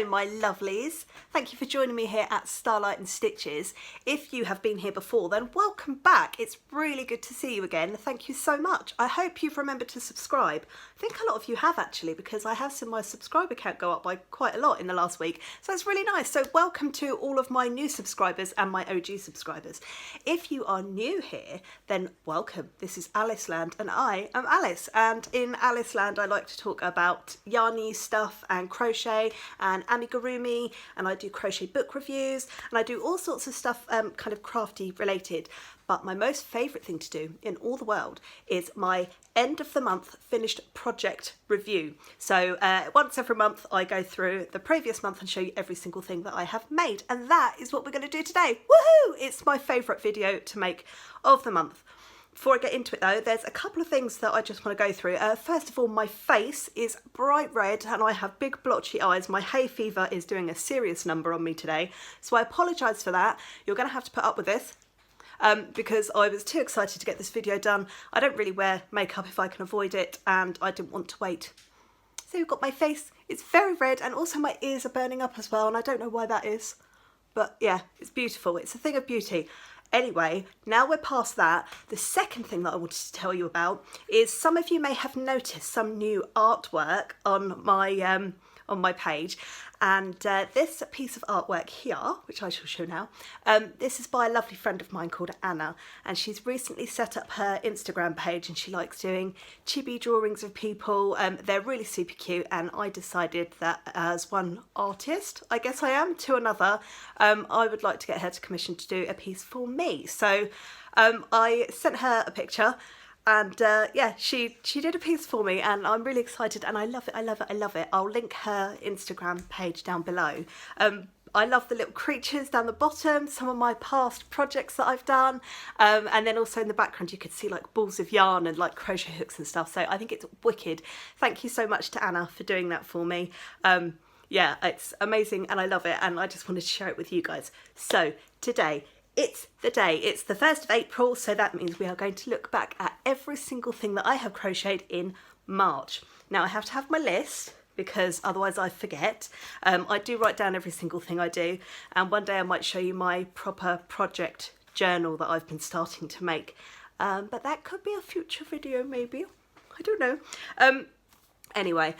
Hello my lovelies, thank you for joining me here at Starlight and Stitches. If you have been here before then welcome back, it's really good to see you again, thank you so much. I hope you've remembered to subscribe. I think a lot of you have actually, because I have seen my subscriber count go up by quite a lot in the last week, so it's really nice. So welcome to all of my new subscribers and my OG subscribers. If you are new here then welcome, this is Alice Land and I am Alice, and in Alice Land I like to talk about yarny stuff and crochet and amigurumi, and I do crochet book reviews and I do all sorts of stuff kind of crafty related. But my most favourite thing to do in all the world is my end of the month finished project review. So once every month I go through the previous month and show you every single thing that I have made, and that is what we're going to do today. Woohoo! It's my favourite video to make of the month. Before I get into it though, there's a couple of things that I just want to go through. First of all, my face is bright red and I have big blotchy eyes. My hay fever is doing a serious number on me today, so I apologise for that. You're going to have to put up with this. Because I was too excited to get this video done. I don't really wear makeup if I can avoid it, and I didn't want to wait. So you've got my face, it's very red, and also my ears are burning up as well, and I don't know why that is. But yeah, it's beautiful, it's a thing of beauty. Anyway, now we're past that, the second thing that I wanted to tell you about is some of you may have noticed some new artwork on my page, and this piece of artwork here, which I shall show now, this is by a lovely friend of mine called Anna, and she's recently set up her Instagram page and she likes doing chibi drawings of people. They're really super cute, and I decided that as one artist, I guess I am, to another, I would like to get her to commission to do a piece for me. So I sent her a picture, and yeah, she did a piece for me, and I'm really excited, and I love it, I love it, I love it. I'll link her Instagram page down below. I love the little creatures down the bottom, some of my past projects that I've done, and then also in the background you could see like balls of yarn and like crochet hooks and stuff, so I think it's wicked. Thank you so much to Anna for doing that for me. Yeah, it's amazing and I love it, and I just wanted to share it with you guys. So today, it's the day, it's the 1st of April, so that means we are going to look back at every single thing that I have crocheted in March. Now I have to have my list because otherwise I forget. I do write down every single thing I do, and one day I might show you my proper project journal that I've been starting to make. But that could be a future video maybe, I don't know. Anyway,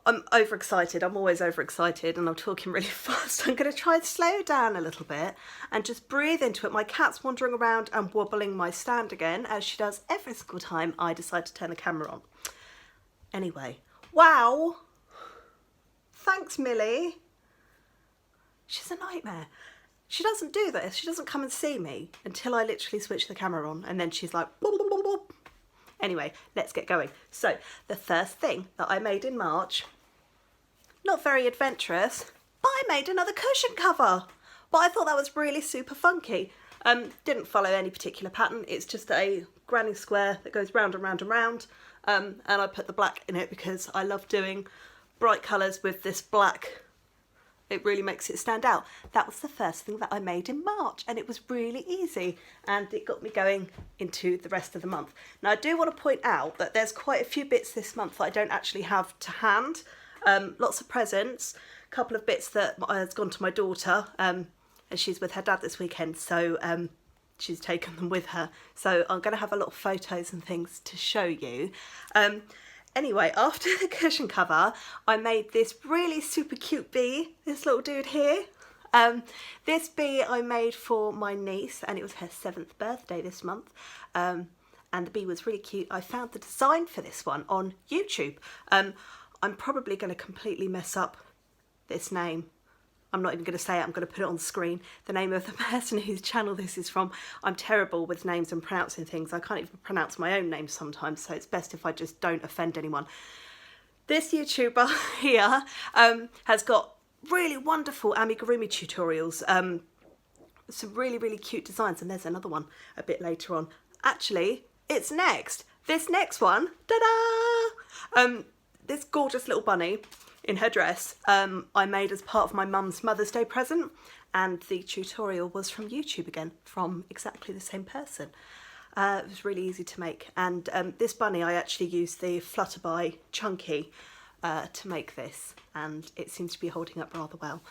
I'm overexcited, I'm always overexcited, and I'm talking really fast. I'm going to try and slow down a little bit and just breathe into it. My cat's wandering around and wobbling my stand again, as she does every single time I decide to turn the camera on. Anyway, wow! Thanks, Millie. She's a nightmare. She doesn't do this, she doesn't come and see me until I literally switch the camera on, and then she's like, boop, boop, boop, boop. Anyway, let's get going. So, the first thing that I made in March, not very adventurous, but I made another cushion cover. But I thought that was really super funky. Didn't follow any particular pattern, it's just a granny square that goes round and round and round. And I put the black in it because I love doing bright colours with this black. It really makes it stand out. That was the first thing that I made in March, and it was really easy, and it got me going into the rest of the month. Now I do want to point out that there's quite a few bits this month that I don't actually have to hand. Lots of presents, a couple of bits that has gone to my daughter, and she's with her dad this weekend, so she's taken them with her. So I'm going to have a lot of photos and things to show you. Anyway, after the cushion cover, I made this really super cute bee, this little dude here. This bee I made for my niece, and it was her 7th birthday this month. And the bee was really cute. I found the design for this one on YouTube. I'm probably going to completely mess up this name. I'm not even going to say it, I'm going to put it on the screen. The name of the person whose channel this is from. I'm terrible with names and pronouncing things. I can't even pronounce my own name sometimes, so it's best if I just don't offend anyone. This YouTuber here has got really wonderful amigurumi tutorials. Some really, really cute designs, and there's another one a bit later on. Actually, it's next. This next one, ta-da! This gorgeous little bunny in her dress, I made as part of my mum's Mother's Day present, and the tutorial was from YouTube again, from exactly the same person. It was really easy to make, and this bunny I actually used the Flutterby Chunky to make this, and it seems to be holding up rather well.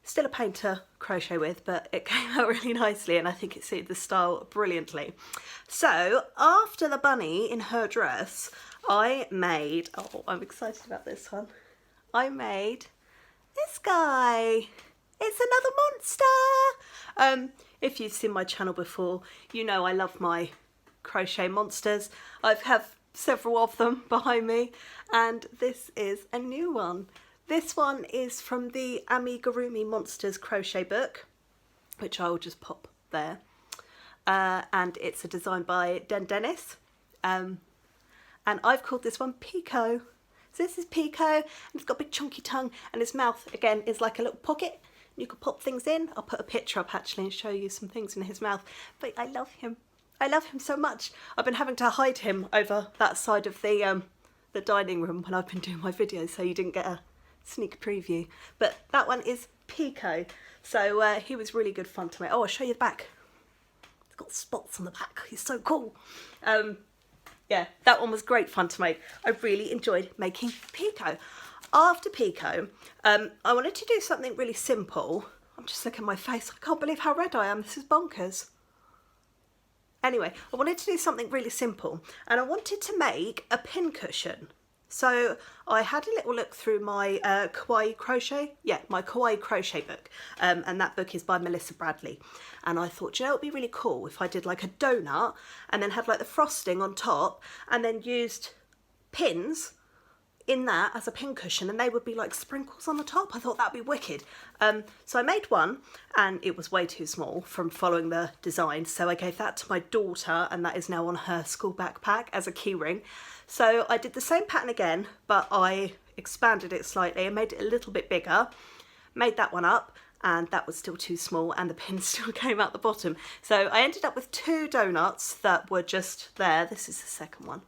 Still a pain to crochet with, but it came out really nicely and I think it suited the style brilliantly. So after the bunny in her dress, I made, oh, I'm excited about this one. I made this guy. It's another monster. If you've seen my channel before, you know I love my crochet monsters. I have several of them behind me, and this is a new one. This one is from the Amigurumi Monsters crochet book, which I will just pop there. And it's a design by Dennis. And I've called this one Pico. So this is Pico, and it's got a big chunky tongue, and his mouth, again, is like a little pocket. You can pop things in. I'll put a picture up actually and show you some things in his mouth. But I love him. I love him so much. I've been having to hide him over that side of the dining room when I've been doing my videos, so you didn't get a sneak preview. But that one is Pico. So he was really good fun to make. Oh, I'll show you the back. It's got spots on the back. He's so cool. Yeah, that one was great fun to make. I really enjoyed making Pico. After Pico, I wanted to do something really simple. I'm just looking at my face. I can't believe how red I am. This is bonkers. Anyway, I wanted to do something really simple, and I wanted to make a pin cushion. So I had a little look through my kawaii crochet, my kawaii crochet book, and that book is by Melissa Bradley. And I thought, you know, it'd be really cool if I did like a donut and then had like the frosting on top, and then used pins in that as a pin cushion, and they would be like sprinkles on the top. I thought that'd be wicked. So I made one, and it was way too small from following the design, so I gave that to my daughter, and that is now on her school backpack as a key ring. So I did the same pattern again, but I expanded it slightly and made it a little bit bigger, made that one up, and that was still too small, and the pin still came out the bottom. So I ended up with two donuts that were just there. This is the second one.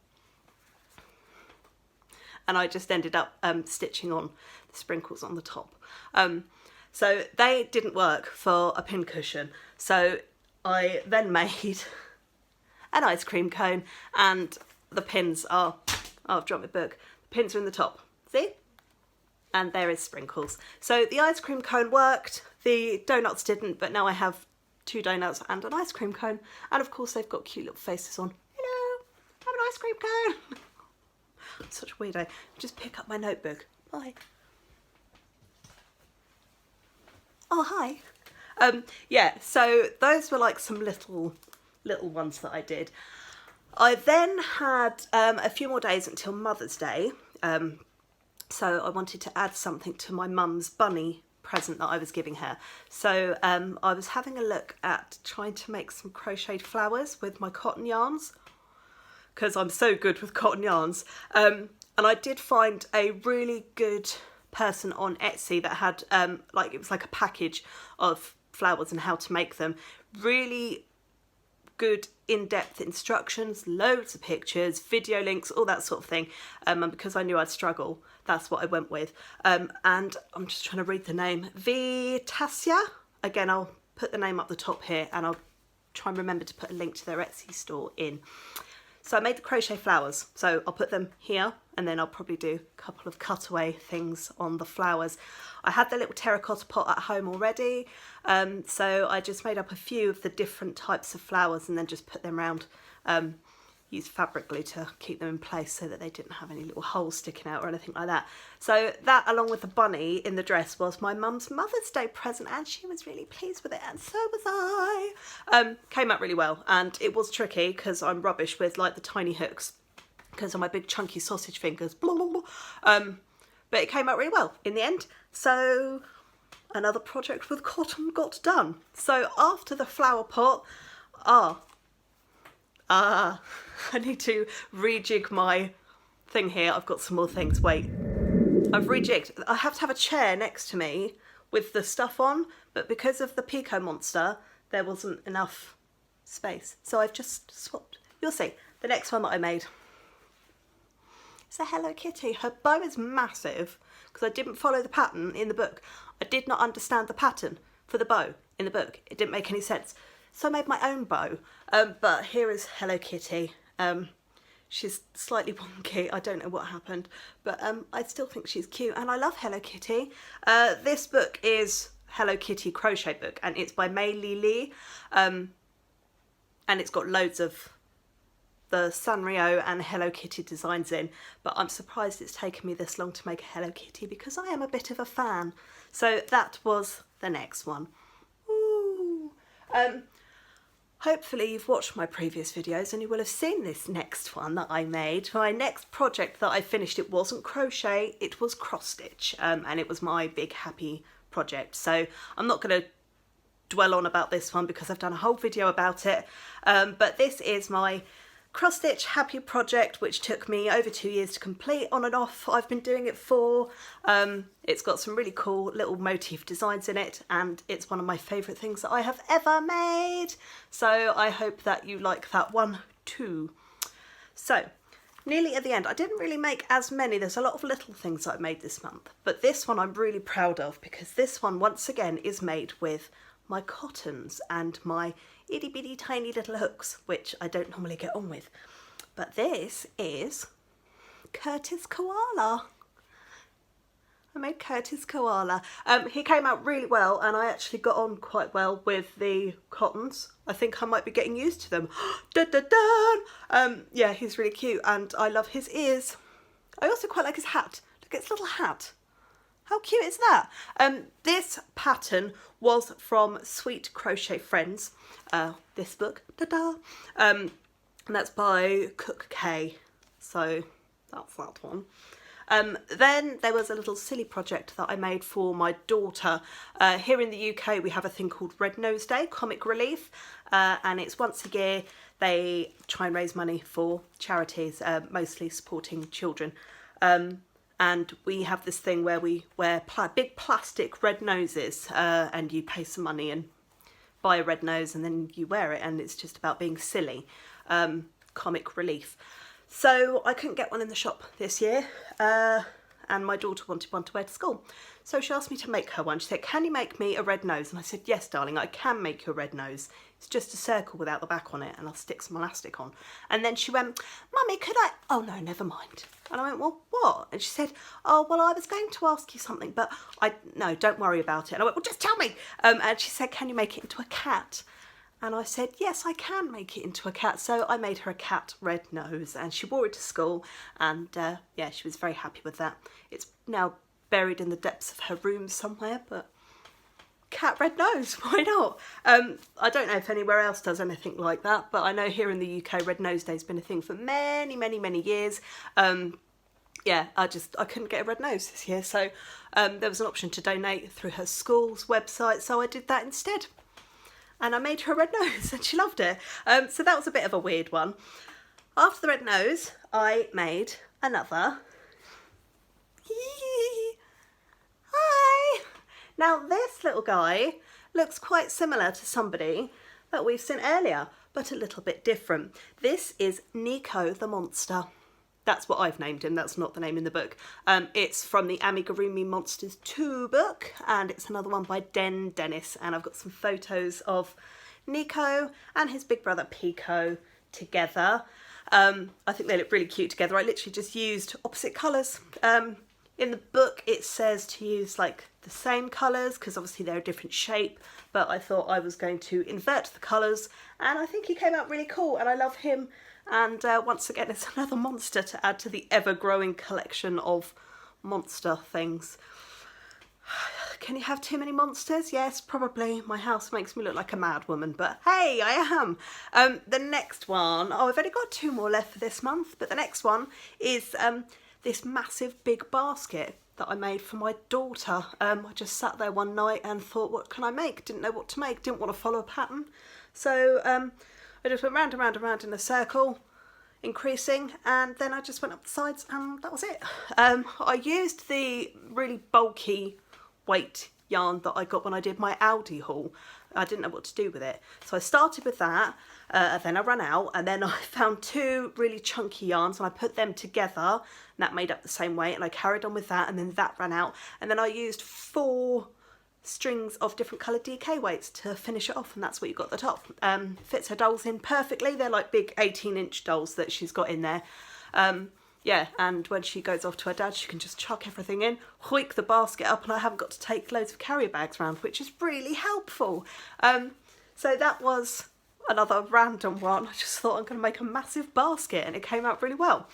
And I just ended up stitching on the sprinkles on the top. So they didn't work for a pin cushion. So I then made an ice cream cone, and the pins are, oh, I've dropped my book. The pins are in the top, see? And there is sprinkles. So the ice cream cone worked, the donuts didn't, but now I have two donuts and an ice cream cone. And of course they've got cute little faces on. Hello, have an ice cream cone. I'm such a weirdo. Just pick up my notebook. Bye. Oh, hi. Yeah, so those were like some little ones that I did. I then had a few more days until Mother's Day. So I wanted to add something to my mum's bunny present that I was giving her. So I was having a look at trying to make some crocheted flowers with my cotton yarns, because I'm so good with cotton yarns. And I did find a really good person on Etsy that had like, it was like a package of flowers and how to make them. Really good in-depth instructions, loads of pictures, video links, all that sort of thing. And because I knew I'd struggle, that's what I went with. And I'm just trying to read the name. Vitasia. Again, I'll put the name up the top here, and I'll try and remember to put a link to their Etsy store in. So I made the crochet flowers, so I'll put them here, and then I'll probably do a couple of cutaway things on the flowers. I had the little terracotta pot at home already, so I just made up a few of the different types of flowers and then just put them around, used fabric glue to keep them in place so that they didn't have any little holes sticking out or anything like that. So that, along with the bunny in the dress, was my mum's Mother's Day present, and she was really pleased with it, and so was I. Came out really well, and it was tricky because I'm rubbish with like the tiny hooks because of my big chunky sausage fingers. Blah, blah, blah. But it came out really well in the end. So another project with cotton got done. So after the flower pot, I need to rejig my thing here. I've got some more things. Wait, I've rejigged. I have to have a chair next to me with the stuff on, but because of the Pico monster, there wasn't enough space. So I've just swapped. You'll see. The next one that I made. It's a Hello Kitty. Her bow is massive because I didn't follow the pattern in the book. I did not understand the pattern for the bow in the book. It didn't make any sense. So I made my own bow. But here is Hello Kitty. She's slightly wonky, I don't know what happened, but I still think she's cute, and I love Hello Kitty. This book is Hello Kitty crochet book, and it's by Mei Li, and it's got loads of the Sanrio and Hello Kitty designs in, but I'm surprised it's taken me this long to make a Hello Kitty because I am a bit of a fan. So that was the next one. Ooh. Hopefully you've watched my previous videos and you will have seen this next one that I made. My next project that I finished, it wasn't crochet, it was cross stitch, and it was my big happy project. So I'm not going to dwell on about this one because I've done a whole video about it, but this is my cross stitch happy project, which took me over 2 years to complete, on and off. I've been doing it for. It's got some really cool little motif designs in it, and it's one of my favourite things that I have ever made. So I hope that you like that one too. So nearly at the end. I didn't really make as many. There's a lot of little things that I made this month, but this one I'm really proud of because this one once again is made with my cottons and my itty bitty tiny little hooks, which I don't normally get on with. But this is Curtis Koala. I made Curtis Koala. He came out really well, and I actually got on quite well with the cottons. I think I might be getting used to them. Dun, dun, dun. Yeah, he's really cute, and I love his ears. I also quite like his hat. Look at his little hat. How cute is that? This pattern was from Sweet Crochet Friends, this book, ta-da! And that's by Cook K, so that's that one. Then there was a little silly project that I made for my daughter. Here in the UK we have a thing called Red Nose Day, Comic Relief, and it's once a year. They try and raise money for charities, mostly supporting children. And we have this thing where we wear big plastic red noses, and you pay some money and buy a red nose and then you wear it, and it's just about being silly. Comic relief. So I couldn't get one in the shop this year, and my daughter wanted one to wear to school. So she asked me to make her one. She said, "Can you make me a red nose?" And I said, "Yes, darling, I can make you a red nose. It's just a circle without the back on it, and I'll stick some elastic on." And then she went, "Mummy, could I?" "Oh no, never mind." And I went, "Well, what?" And she said, "Oh, well, I was going to ask you something, but no, don't worry about it." And I went, "Well, just tell me." And she said, "Can you make it into a cat?" And I said, "Yes, I can make it into a cat." So I made her a cat red nose, and she wore it to school, and yeah, she was very happy with that. It's now buried in the depths of her room somewhere, but cat red nose, why not? I don't know if anywhere else does anything like that, but I know here in the UK Red Nose Day has been a thing for many, many, many years. Yeah, I couldn't get a red nose this year, so there was an option to donate through her school's website, so I did that instead. And I made her a red nose, and she loved it. So that was a bit of a weird one. After the red nose, I made another. Hi! Now this little guy looks quite similar to somebody that we've seen earlier, but a little bit different. This is Nico the monster. That's what I've named him, that's not the name in the book. It's from the Amigurumi Monsters 2 book, and it's another one by Dennis, and I've got some photos of Nico and his big brother Pico together. I think they look really cute together. I literally just used opposite colours. In the book it says to use like the same colours because obviously they're a different shape, but I thought I was going to invert the colours, and I think he came out really cool, and I love him. And once again, it's another monster to add to the ever-growing collection of monster things. Can you have too many monsters? Yes, probably. My house makes me look like a mad woman, but hey, I am. The next one, I've only got 2 more left for this month, but the next one is this massive big basket that I made for my daughter. I just sat there one night and thought, what can I make? Didn't know what to make, didn't want to follow a pattern. So I just went round and round and round in a circle, increasing, and then I just went up the sides, and that was it. I used the really bulky weight yarn that I got when I did my Aldi haul. I didn't know what to do with it, so I started with that, then I ran out, and then I found 2 really chunky yarns and I put them together, and that made up the same weight, and I carried on with that, and then that ran out, and then I used 4 strings of different coloured DK weights to finish it off, and that's what you got at the top. Fits her dolls in perfectly. They're like big 18-inch dolls that she's got in there. Yeah, and when she goes off to her dad, she can just chuck everything in, hoik the basket up, and I haven't got to take loads of carrier bags around, which is really helpful. So that was another random one. I just thought I'm going to make a massive basket, and it came out really well.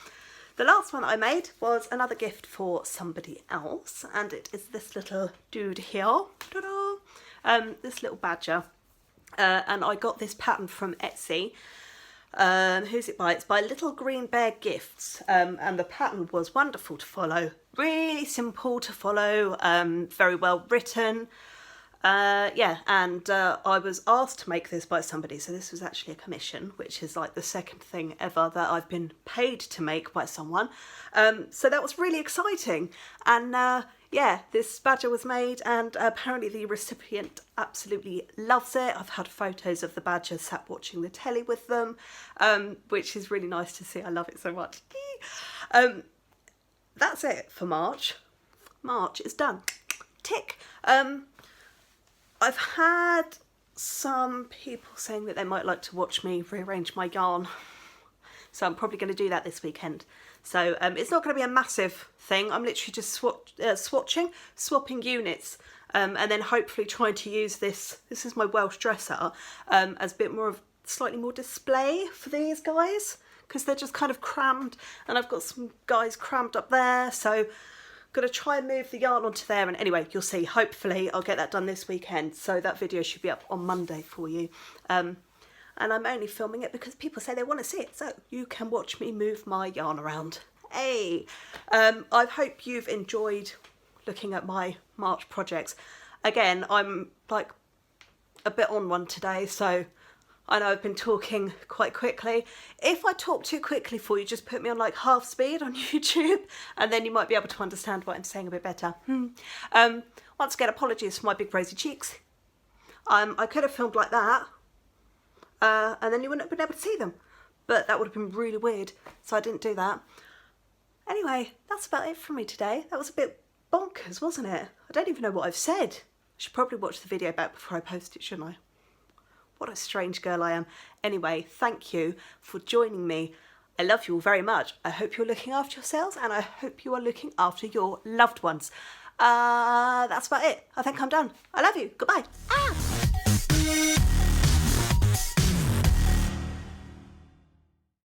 The last one I made was another gift for somebody else, and it is this little dude here. Ta-da! This little badger. And I got this pattern from Etsy. Who's it by? It's by Little Green Bear Gifts, and the pattern was wonderful to follow. Really simple to follow, very well written. Yeah, and I was asked to make this by somebody, so this was actually a commission, which is like the second thing ever that I've been paid to make by someone. So that was really exciting, and yeah, this badger was made, and apparently the recipient absolutely loves it. I've had photos of the badger sat watching the telly with them, which is really nice to see. I love it so much. That's it for March. March is done. Tick. I've had some people saying that they might like to watch me rearrange my yarn, so I'm probably going to do that this weekend. So it's not going to be a massive thing. I'm literally just swapping units, and then hopefully trying to use this is my Welsh dresser, as a bit more of slightly more display for these guys, because they're just kind of crammed, and I've got some guys crammed up there, so going to try and move the yarn onto there. And anyway, you'll see, hopefully I'll get that done this weekend, so that video should be up on Monday for you. And I'm only filming it because people say they want to see it, so you can watch me move my yarn around. Hey, I hope you've enjoyed looking at my March projects. Again, I'm like a bit on one today, so I know I've been talking quite quickly. If I talk too quickly for you, just put me on like half speed on YouTube, and then you might be able to understand what I'm saying a bit better. Once again, apologies for my big rosy cheeks. I could have filmed like that, and then you wouldn't have been able to see them, but that would have been really weird, so I didn't do that. Anyway, that's about it from me today. That was a bit bonkers, wasn't it? I don't even know what I've said. I should probably watch the video back before I post it, shouldn't I? What a strange girl I am. Anyway, thank you for joining me. I love you all very much. I hope you're looking after yourselves, and I hope you are looking after your loved ones. That's about it. I think I'm done. I love you. Goodbye. Ah!